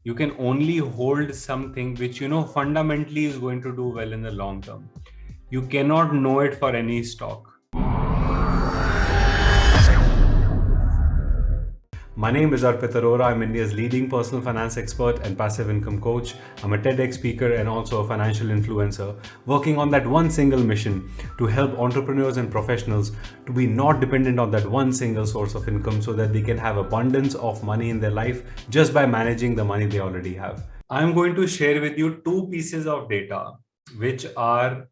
You can only hold something which you know fundamentally is going to do well in the long term. You cannot know it for any stock. My name is Arpit Arora. I'm India's leading personal finance expert and passive income coach. I'm a TEDx speaker and also a financial influencer, working on that one single mission to help entrepreneurs and professionals to be not dependent on that one single source of income so that they can have abundance of money in their life just by managing the money they already have. I'm going to share with you two pieces of data which are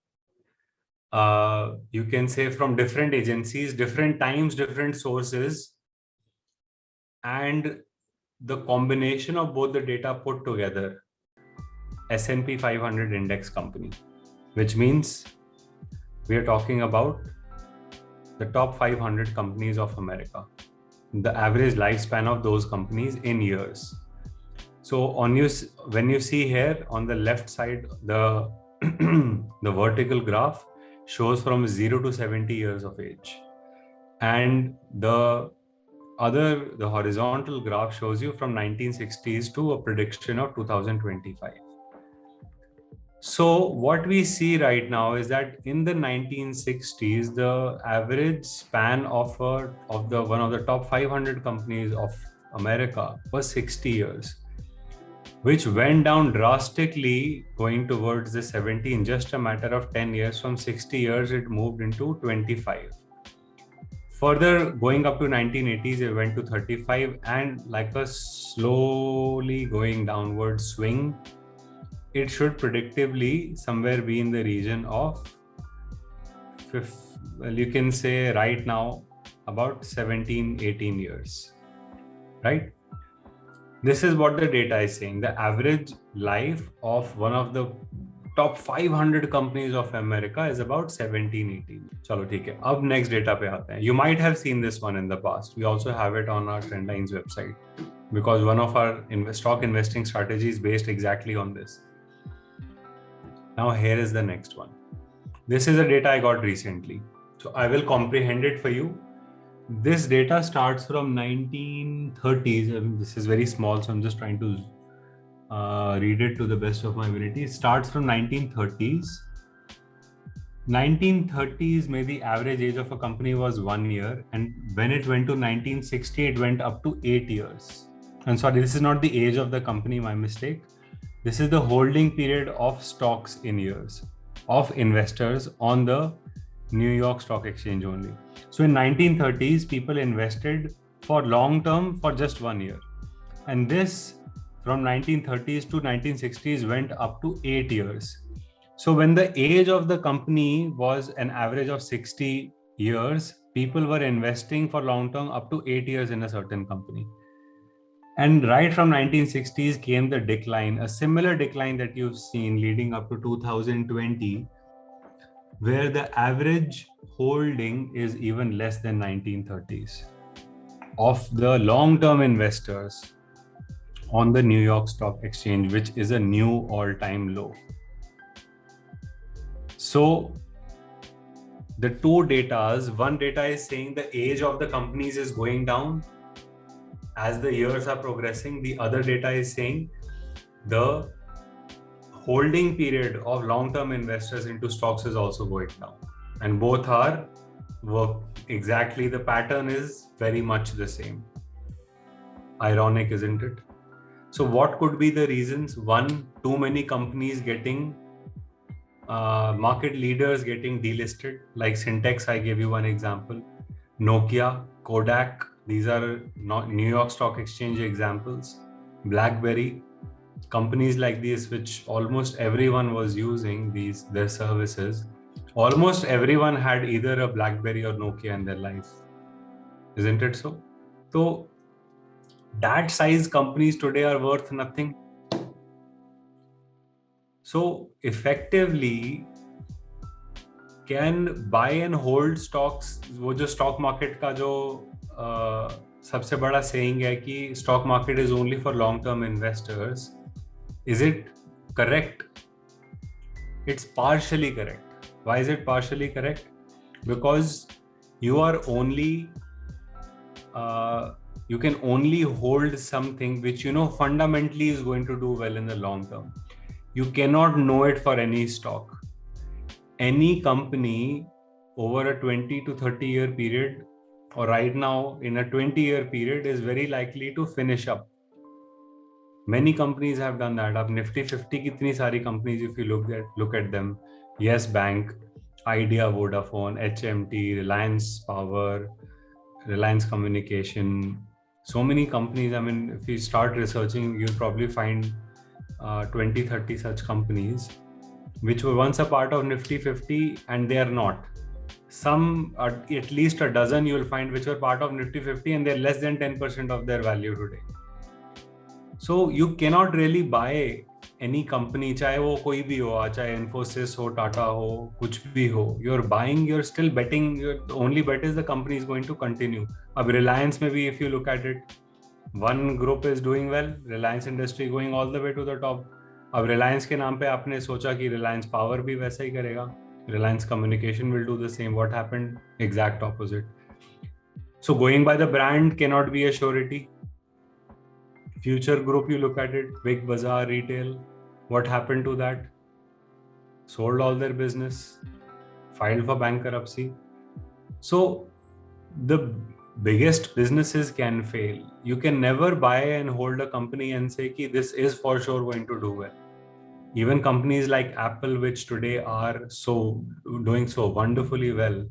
you can say from different agencies, different times, different sources, and the combination of both the data put together, S&P 500 index company, which means we are talking about the top 500 companies of America, the average lifespan of those companies in years. So when you see here on the left side, the the vertical graph shows from 0 to 70 years of age, and the horizontal graph shows you from 1960s to a prediction of 2025. So what we see right now is that in the 1960s, the average span of one of the top 500 companies of America was 60 years, which went down drastically going towards the 70 in just a matter of 10 years. From 60 years, it moved into 25. Further going up to 1980s, it went to 35, and like a slowly going downward swing, it should predictably somewhere be in the region of, you can say right now, about 17, 18 years, right? This is what the data is saying. The average life of one of the top 500 companies of America is about 17, 18. Chalo, theek hai. Ab next data pe aate hain. You might have seen this one in the past. We also have it on our Trendlines website because one of our stock investing strategies is based exactly on this. Now here is the next one. This is the data I got recently. So I will comprehend it for you. This data starts from 1930s. This is very small, so I'm just trying to read it to the best of my ability. It starts from 1930s. 1930s, maybe the average age of a company was 1 year, and when it went to 1960, it went up to 8 years. I'm sorry, this is not the age of the company, my mistake. This is the holding period of stocks in years of investors on the New York Stock Exchange only. So in 1930s, people invested for long term for just 1 year. And this from 1930s to 1960s went up to 8 years. So when the age of the company was an average of 60 years, people were investing for long term up to 8 years in a certain company. And right from 1960s came the decline, a similar decline that you've seen leading up to 2020, where the average holding is even less than 1930s of the long-term investors on the New York Stock Exchange, which is a new all-time low. So the two datas, one data is saying the age of the companies is going down as the years are progressing. The other data is saying the holding period of long-term investors into stocks is also going down, and both are exactly, the pattern is very much the same. Ironic, isn't it? So what could be the reasons? One, too many companies getting market leaders getting delisted, like Syntex. I gave you one example. Nokia, Kodak, these are not New York Stock Exchange examples. BlackBerry, companies like these, which almost everyone was using their services. Almost everyone had either a BlackBerry or Nokia in their life, isn't it so? So that size companies today are worth nothing. So effectively, can buy and hold stocks, वो जो stock market का जो सबसे बड़ा saying है कि stock market is only for long-term investors, is it correct? It's partially correct. Why is it partially correct? Because you are only You can only hold something which you know fundamentally is going to do well in the long term. You cannot know it for any stock. Any company over a 20 to 30 year period, or right now in a 20-year period, is very likely to finish up. Many companies have done that. Up Nifty 50 kitni sari companies, if you look at them, Yes Bank, Idea, Vodafone, HMT, Reliance Power, Reliance Communication, so many companies. I mean, if you start researching, you'll probably find 20, 30 such companies which were once a part of Nifty 50 and they are not. Some, at least a dozen, you will find which were part of Nifty 50 and they're less than 10% of their value today. So you cannot really buy any company, चाहे वो कोई भी हो, चाहे Infosys हो, Tata हो, कुछ भी हो. You're buying, you're still betting. The only bet is the company is going to continue. अब Reliance में भी, if you look at it, one group is doing well, Reliance Industry going all the way to the top. अब Reliance के नाम पे आपने सोचा कि Reliance Power भी वैसा ही करेगा. Reliance Communication will do the same. What happened? Exact opposite. So going by the brand cannot be a surety. Future Group, you look at it, Big Bazaar Retail, what happened to that? Sold all their business, filed for bankruptcy. So the biggest businesses can fail. You can never buy and hold a company and say ki this is for sure going to do well. Even companies like Apple, which today are doing so wonderfully well,